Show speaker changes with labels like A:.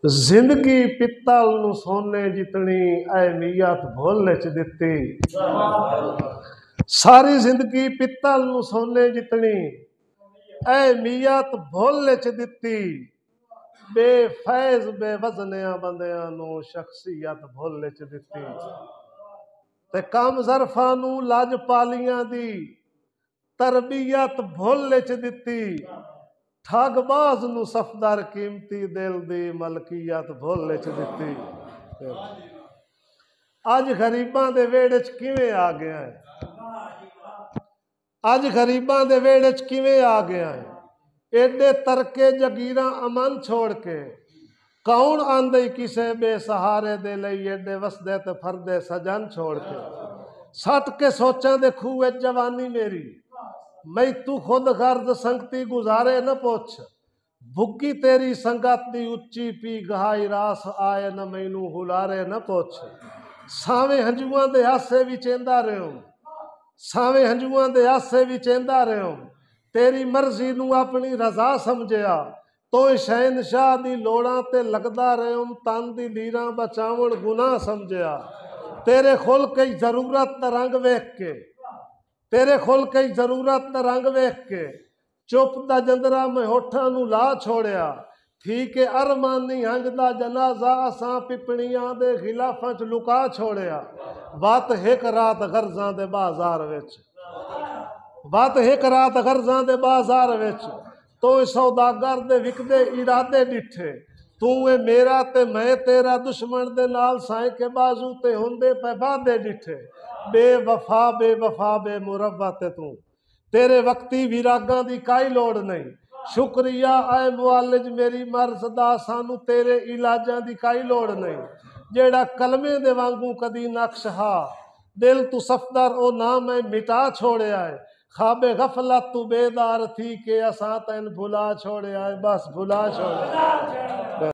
A: जिंदगी पित्तल नू सोने जितनी अहमियत भुल च दिती। सारी जिंदगी पित्तल नू सोने जितनी अहमियत भुल च दिती। बेफैज बेवजनिया बंदियां नू शख्सियत भुल च दिती। ते कम ज़रफा नू लजपालियां दी तरबियत भुल च दिती। ठगबाज नू सफदर कीमती दिल दी मलकीयत भुल च दिती। अज गरीबां दे वेड़े च किवें आ गया है, अज गरीबां दे वेड़े च किवें आ गया है। एडे तरके जगीरां अमन छोड़ के कौन आंदे किसे बेसहारे दे लई एडे वसदे ते फरदे सजन छोड़ के। सट के सोचां दे खूह जवानी मेरी मैं तू खुद गर्द संगती गुजारे न पोछ। भुग्गी तेरी संगत दी उच्ची पी गहाई रास आए न मैनू हुलारे न पोछ। सावे हंजुआं दे हासे विच एंदा रहो, सावे हंजुआं दे हासे विच एंदा रहो। तेरी मर्जी नू अपनी रजा समझिया तो शहनशाह दी लोड़ां ते लगदा रहो। तन दी लीरां बचावण गुनाह समझिया। तेरे खुल कई जरूरत दा रंग वेख के, तेरे खुल कई जरूरत दा रंग वेख के चुप दा जंदरा मैं होठां नू ला छोड़िया। ठीक है अरमानी हंज दा जनाजा असां पिपणियां दे खिलाफां च लुका छोड़िया। वत हिक रात गर्जां दे बाजार विच, वत हिक रात गर्जां दे बाजार विच तो सौदागर दे विकदे इरादे डिठे। तू ए मेरा ते मैं तेरा दुश्मन दे नाल साए के बाजू ते हुंदे पे वादे डिठे। बेवफा बेवफा बेमुरव्वा ते तू तेरे वक्ती विरागां दी काई लोड़ नहीं। शुक्रिया आए मुआलिज मेरी मर्ज दा सानू तेरे इलाजां दी काई लोड़ नहीं। जेड़ा कलमे दे वांगू कदी नक्श हा दिल तू सफदर ओ नाम मैं मिटा छोड़िया है। खाबे गफलत तू बेदार थी के असां तैन भुला छोड़िया है, बस भुला छोड़िया।